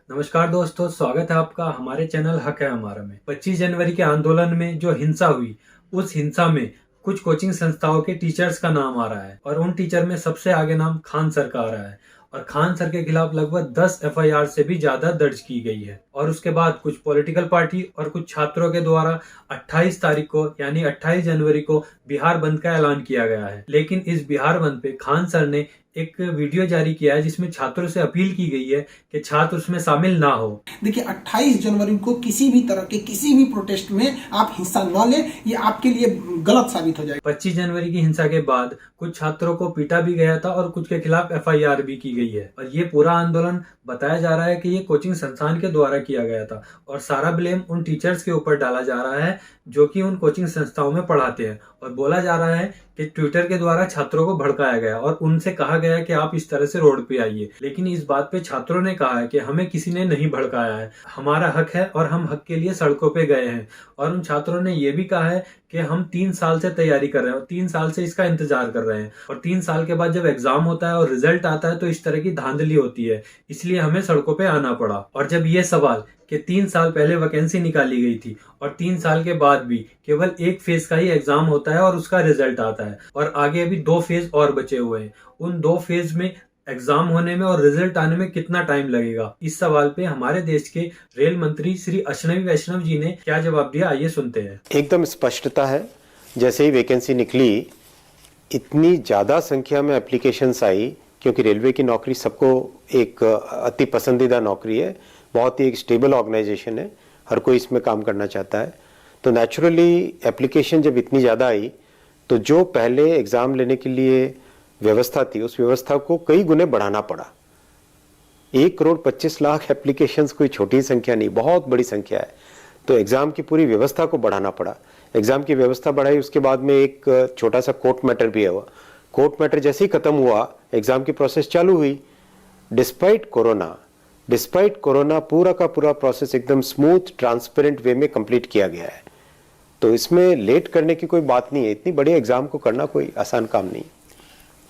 नमस्कार दोस्तों, स्वागत है आपका हमारे चैनल हक है हमारा में। 25 जनवरी के आंदोलन में जो हिंसा हुई, उस हिंसा में कुछ कोचिंग संस्थाओं के टीचर्स का नाम आ रहा है और उन टीचर में सबसे आगे नाम खान सर का आ रहा है और खान सर के खिलाफ लगभग 10 एफआईआर से भी ज्यादा दर्ज की गई है। और उसके बाद कुछ पॉलिटिकल पार्टी और कुछ छात्रों के द्वारा 28 तारीख को यानी 28 जनवरी को बिहार बंद का ऐलान किया गया है। लेकिन इस बिहार बंद पे खान सर ने एक वीडियो जारी किया है जिसमें छात्रों से अपील की गई है कि छात्र उसमें शामिल ना हो। देखिए 28 जनवरी को किसी भी तरह के किसी भी प्रोटेस्ट में आप हिस्सा न लें, ये आपके लिए गलत साबित हो जाएगा। 25 जनवरी की हिंसा के बाद कुछ छात्रों को पीटा भी गया था और कुछ के खिलाफ एफआईआर भी की गई है और ये पूरा आंदोलन बताया जा रहा है कि ये कोचिंग संस्थान के द्वारा किया गया था और सारा ब्लेम उन टीचर्स के ऊपर डाला जा रहा है जो कि उन कोचिंग संस्थाओं में पढ़ाते हैं। और बोला जा रहा है कि ट्विटर के द्वारा छात्रों को भड़काया गया और उनसे कहा गया कि आप इस तरह से रोड पे आइए। लेकिन इस बात पे छात्रों ने कहा है कि हमें किसी ने नहीं भड़काया है, हमारा हक है और हम हक के लिए सड़कों पे गए हैं। और उन छात्रों ने ये भी कहा है कि हम 3 साल से तैयारी कर रहे हैं और 3 साल से इसका इंतजार कर रहे हैं और 3 साल के बाद जब एग्जाम होता है और रिजल्ट आता है तो इस तरह की धांधली होती है, इसलिए हमें सड़कों पे आना पड़ा। और जब ये सवाल कि 3 साल पहले वैकेंसी निकाली गई थी और 3 साल के बाद भी केवल एक फेज का ही एग्जाम होता है और उसका रिजल्ट आता है और आगे अभी 2 फेज और बचे हुए हैं, उन 2 फेज में एग्जाम होने में और रिजल्ट आने में कितना टाइम लगेगा, इस सवाल पे हमारे देश के रेल मंत्री श्री अश्विनी वैष्णव जी ने क्या जवाब दिया, आइए सुनते हैं। एकदम स्पष्टता है। जैसे ही वैकेंसी निकली, इतनी ज़्यादा संख्या में एप्लीकेशंस आई, क्योंकि रेलवे की नौकरी सबको एक अति पसंदीदा नौकरी है, बहुत ही एक स्टेबल ऑर्गेनाइजेशन है, हर कोई इसमें काम करना चाहता है। तो नेचुरली एप्लीकेशन जब इतनी ज़्यादा आई तो जो पहले एग्ज़ाम लेने के लिए व्यवस्था थी, उस व्यवस्था को कई गुने बढ़ाना पड़ा। 1,25,00,000 एप्लीकेशंस कोई छोटी संख्या नहीं, बहुत बड़ी संख्या है। तो एग्ज़ाम की पूरी व्यवस्था को बढ़ाना पड़ा। एग्ज़ाम की व्यवस्था बढ़ाई, उसके बाद में एक छोटा सा कोर्ट मैटर भी हुआ। कोर्ट मैटर जैसे ही खत्म हुआ, एग्ज़ाम की प्रोसेस चालू हुई। डिस्पाइट कोरोना पूरा का पूरा प्रोसेस एकदम स्मूथ ट्रांसपेरेंट वे में कंप्लीट किया गया है। तो इसमें लेट करने की कोई बात नहीं है। इतनी बड़ी एग्ज़ाम को करना कोई आसान काम नहीं।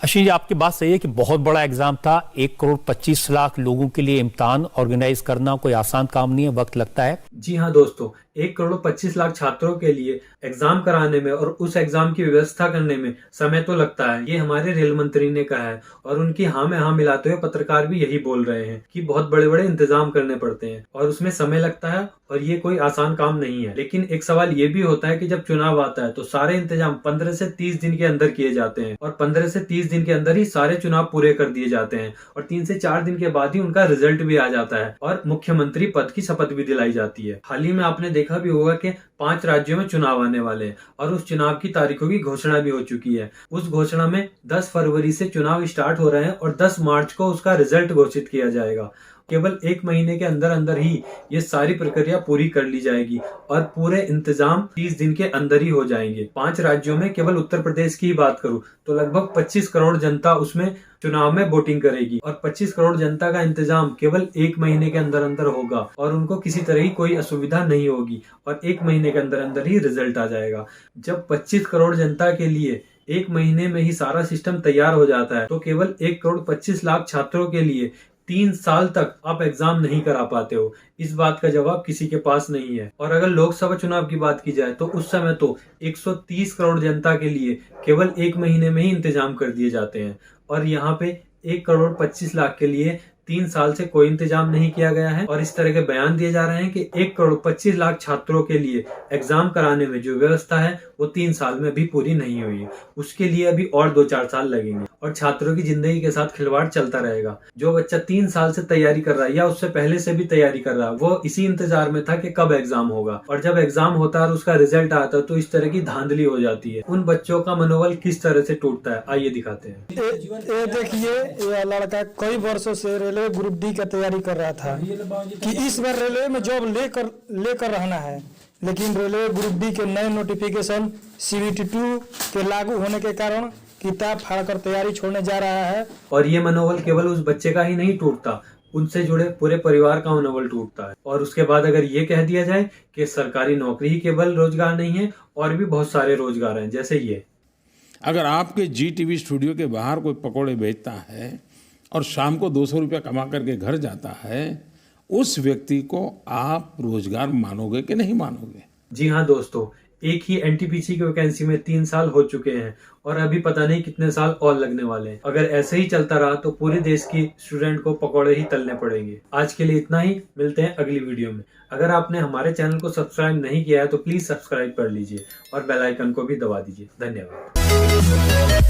अश्विनी जी, आपकी बात सही है कि बहुत बड़ा एग्जाम था। 1,25,00,000 लोगों के लिए इम्तिहान ऑर्गेनाइज करना कोई आसान काम नहीं है, वक्त लगता है। जी हाँ दोस्तों, 1,25,00,000 छात्रों के लिए एग्जाम कराने में और उस एग्जाम की व्यवस्था करने में समय तो लगता है, ये हमारे रेल मंत्री ने कहा है और उनकी हाँ में हाँ मिलाते हुए पत्रकार भी यही बोल रहे हैं कि बहुत बड़े बड़े इंतजाम करने पड़ते हैं और उसमें समय लगता है और ये कोई आसान काम नहीं है। लेकिन एक सवाल ये भी होता है कि जब चुनाव आता है तो सारे इंतजाम 15 से 30 दिन के अंदर किए जाते हैं और 15 से 30 दिन के अंदर ही सारे चुनाव पूरे कर दिए जाते हैं और 3 से 4 दिन के बाद ही उनका रिजल्ट भी आ जाता है और मुख्यमंत्री पद की शपथ भी दिलाई जाती है। हाल ही में आपने देखा भी होगा कि 5 राज्यों में चुनाव आने वाले हैं और उस चुनाव की तारीखों की घोषणा भी हो चुकी है। उस घोषणा में 10 फरवरी से चुनाव स्टार्ट हो रहे हैं और 10 मार्च को उसका रिजल्ट घोषित किया जाएगा। केवल 1 महीने के अंदर अंदर ही ये सारी प्रक्रिया पूरी कर ली जाएगी और पूरे इंतजाम 30 दिन के अंदर ही हो जाएंगे। 5 राज्यों में केवल उत्तर प्रदेश की ही बात करूं तो लगभग 25 करोड़ जनता उसमें चुनाव में वोटिंग करेगी और 25 करोड़ जनता का इंतजाम केवल 1 महीने के अंदर अंदर होगा और उनको किसी तरह की कोई असुविधा नहीं होगी और 1 महीने के अंदर अंदर ही रिजल्ट आ जाएगा। जब 25 करोड़ जनता के लिए 1 महीने में ही सारा सिस्टम तैयार हो जाता है तो केवल 1,25,00,000 छात्रों के लिए 3 साल तक आप एग्जाम नहीं करा पाते हो। इस बात का जवाब किसी के पास नहीं है। और अगर लोकसभा चुनाव की बात की जाए तो उस समय तो 130 करोड़ जनता के लिए केवल 1 महीने में ही इंतजाम कर दिए जाते हैं और यहाँ पे 1,25,00,000 के लिए 3 साल से कोई इंतजाम नहीं किया गया है और इस तरह के बयान दिए जा रहे हैं कि 1,25,00,000 छात्रों के लिए एग्जाम कराने में जो व्यवस्था है वो 3 साल में भी पूरी नहीं हुई है। उसके लिए अभी और 2-4 साल लगेंगे और छात्रों की जिंदगी के साथ खिलवाड़ चलता रहेगा। जो बच्चा 3 साल से तैयारी कर रहा है या उससे पहले से भी तैयारी कर रहा है, वो इसी इंतजार में था कि कब एग्जाम होगा और जब एग्जाम होता है और उसका रिजल्ट आता है तो इस तरह की धांधली हो जाती है। उन बच्चों का मनोबल किस तरह से टूटता है, आइए दिखाते हैं। ये देखिए, ये लड़का कई वर्षों से रेलवे ग्रुप डी का तैयारी कर रहा था कि इस बार रेलवे में जॉब लेकर रहना है, लेकिन रेलवे ग्रुप डी के नए नोटिफिकेशन CVT-2 के लागू होने के कारण किताब फाड़कर तैयारी छोड़ने जा रहा है। और ये मनोबल केवल उस बच्चे का ही नहीं टूटता, उनसे जुड़े पूरे परिवार का मनोबल टूटता है। और उसके बाद अगर ये कह दिया जाए कि सरकारी नौकरी ही केवल रोजगार नहीं है, और भी बहुत सारे रोजगार हैं, जैसे ये। अगर आपके GTV स्टूडियो के बाहर कोई पकौड़े बेचता है और शाम को 200 रुपया कमा करके घर जाता है उस व्यक्ति को आप रोजगार मानोगे कि नहीं मानोगे? जी हाँ दोस्तों, एक ही एनटीपीसी की वैकेंसी में 3 साल हो चुके हैं और अभी पता नहीं कितने साल और लगने वाले हैं। अगर ऐसे ही चलता रहा तो पूरे देश की स्टूडेंट को पकौड़े ही तलने पड़ेंगे। आज के लिए इतना ही, मिलते हैं अगली वीडियो में। अगर आपने हमारे चैनल को सब्सक्राइब नहीं किया है तो प्लीज सब्सक्राइब कर लीजिए और बेल आइकन को भी दबा दीजिए। धन्यवाद।